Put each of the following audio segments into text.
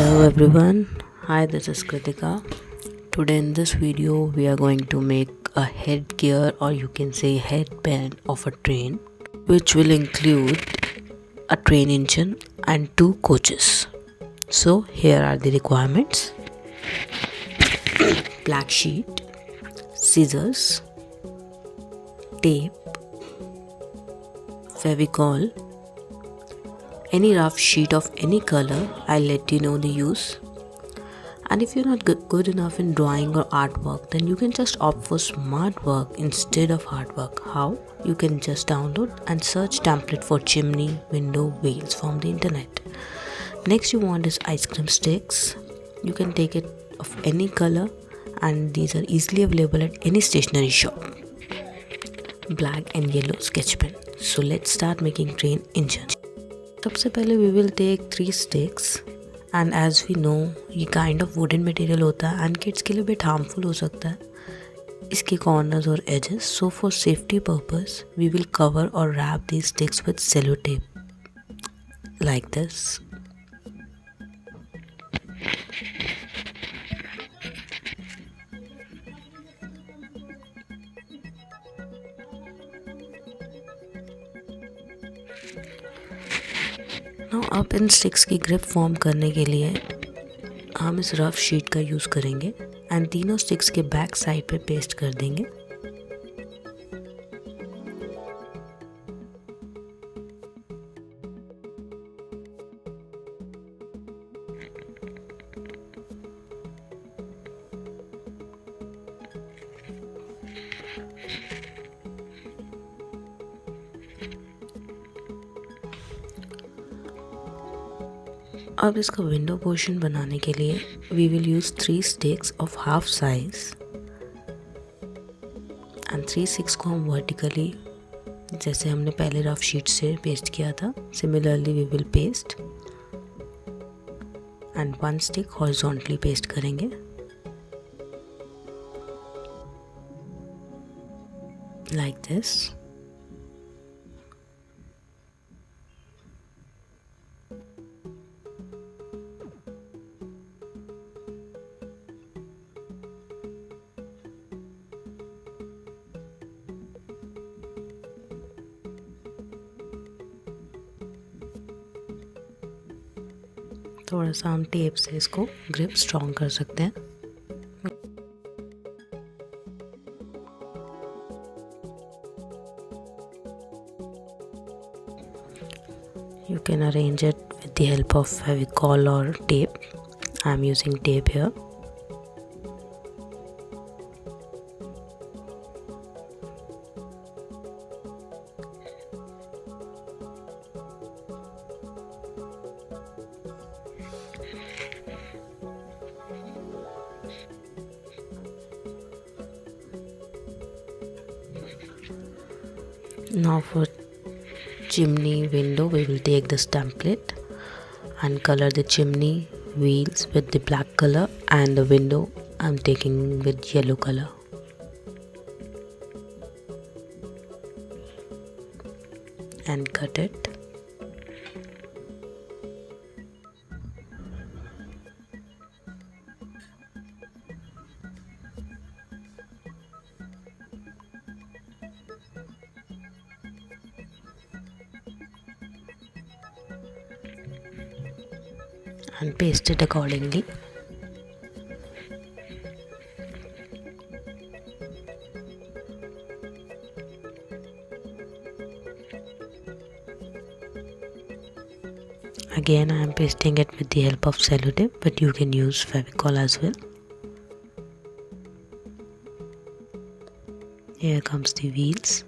Hello everyone, hi, this is Kritika. Today in this video we are going to make a headgear, or you can say headband of a train, which will include a train engine and two coaches. So here are the requirements: black sheet, scissors, tape, Fevicol, any rough sheet of any color. I'll let you know the use. And if you're not good enough in drawing or artwork, then you can just opt for smart work instead of hard work. How? You can just download and search template for chimney, window, wheels from the internet. Next you want is ice cream sticks. You can take it of any color and these are easily available at any stationery shop. Black and yellow sketch pen. So let's start making train engine. सबसे पहले we will take 3 sticks, and as we know ये kind of wooden material होता है and kids के लिए bit harmful हो सकता है इसके corners और edges. So for safety purpose we will cover or wrap these sticks with cello tape like this. अब इन स्टिक्स की ग्रिप फॉर्म करने के लिए हम इस रफ शीट का यूज़ करेंगे एंड तीनों स्टिक्स के बैक साइड पे पेस्ट कर देंगे. अब इसका विंडो पोर्शन बनाने के लिए we will use 3 sticks of half size and 3 sticks को हम वर्टिकली, जैसे हमने पहले रफ शीट से पेस्ट किया था, similarly we will paste and 1 stick horizontally paste करेंगे लाइक दिस. थोड़ा सा हम टेप से इसको ग्रिप स्ट्रॉन्ग कर सकते हैं. You can arrange it with the help of Fevicol or tape. I am using tape here. Now for chimney window we will take this template and color the chimney wheels with the black color and the window I'm taking with yellow color. And cut it. And paste it accordingly. Again I am pasting it with the help of cello tape, but you can use Fevicol as well. Here comes the wheels.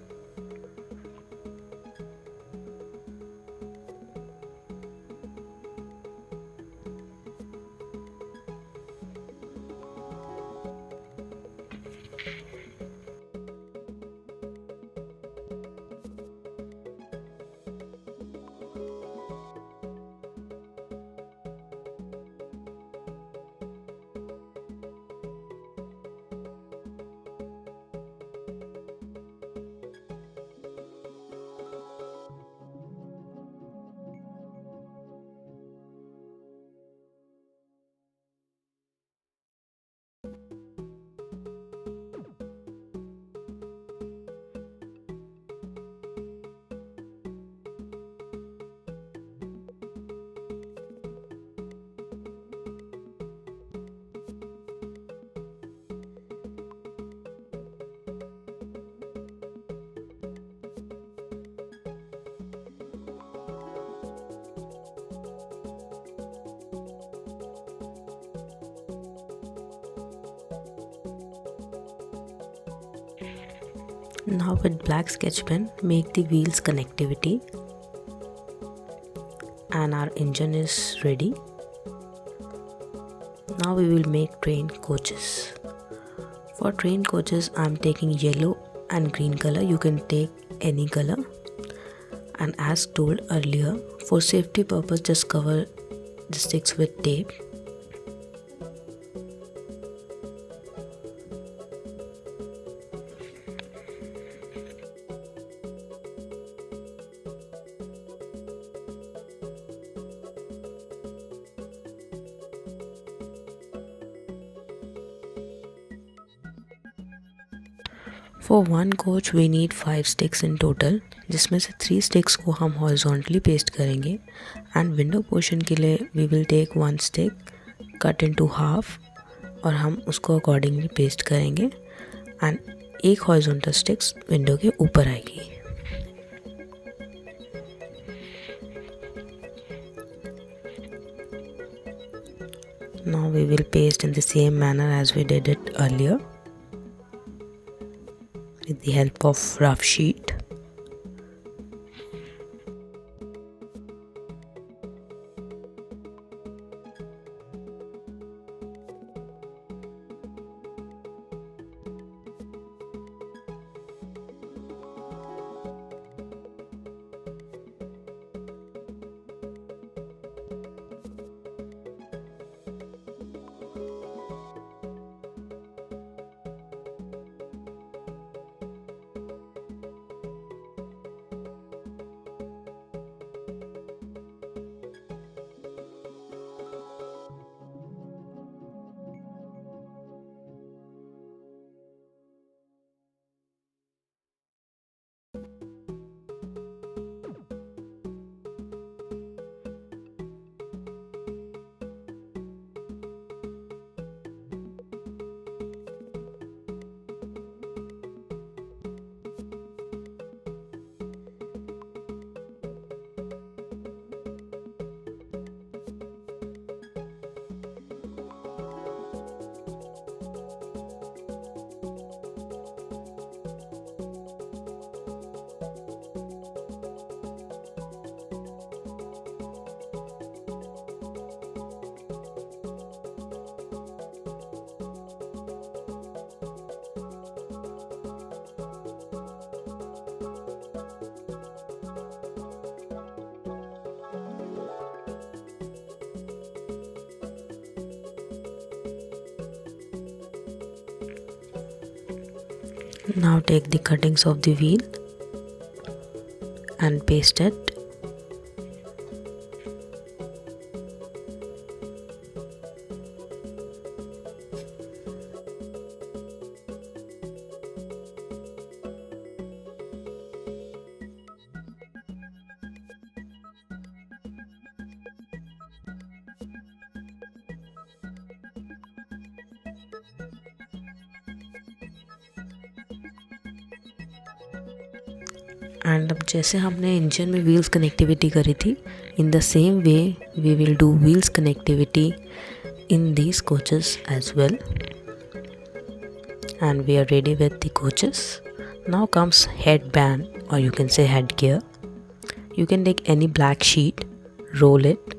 Now with black sketch pen, make the wheels connectivity, and our engine is ready. Now we will make train coaches. For train coaches, I am taking yellow and green color. You can take any color. And as told earlier, for safety purpose, just cover the sticks with tape. For one coach we need 5 sticks in total, जिसमें से 3 sticks को हम horizontally paste करेंगे and window portion के लिए we will take 1 stick, cut into half और हम उसको accordingly paste करेंगे and एक horizontal sticks window के ऊपर आएगी. Now we will paste in the same manner as we did it earlier, with the help of rough sheet. Now take the cuttings of the wheel and paste it. And अब जैसे हमने engine में wheels connectivity करी थी, in the same way we will do wheels connectivity in these coaches as well. And we are ready with the coaches. Now comes headband, or you can say headgear. You can take any black sheet, roll it,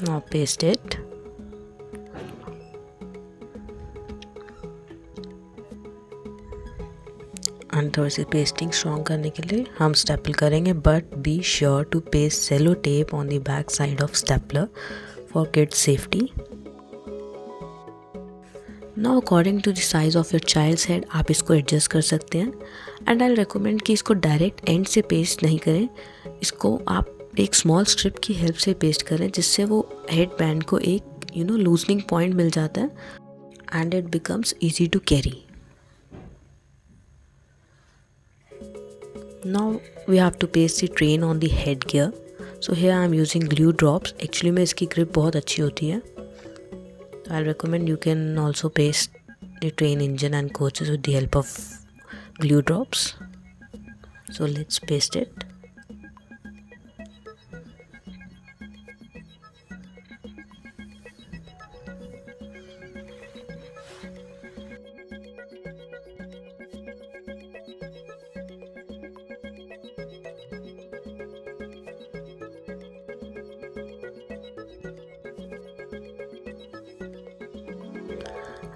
now paste it, and थोड़ी सी pasting strong करने के लिए हम staple करेंगे, but be sure to paste cello tape on the back side of stapler for kids safety. Now according to the size of your child's head आप इसको adjust कर सकते हैं. एंड आई रिकमेंड कि इसको डायरेक्ट एंड से paste नहीं करें, इसको आप एक स्मॉल स्ट्रिप की हेल्प से पेस्ट करें, जिससे वो हेड बैंड को एक लूजनिंग पॉइंट मिल जाता है and it becomes easy to carry. Now we have to paste the train on the headgear. So here I am using glue drops. Actually में इसकी grip बहुत अच्छी होती है. I recommend you can also paste the train engine and coaches with the help of glue drops. So let's paste it.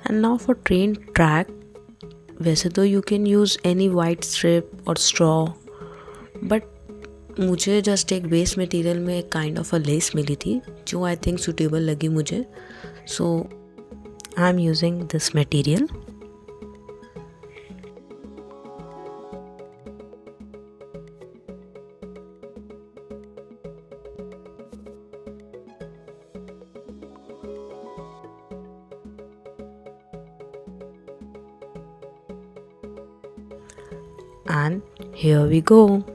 And now for train track, वैसे तो you can use any white strip or straw, but मुझे just एक waste material में एक kind of a lace मिली थी जो I think suitable लगी मुझे, so I am using this material. And here we go.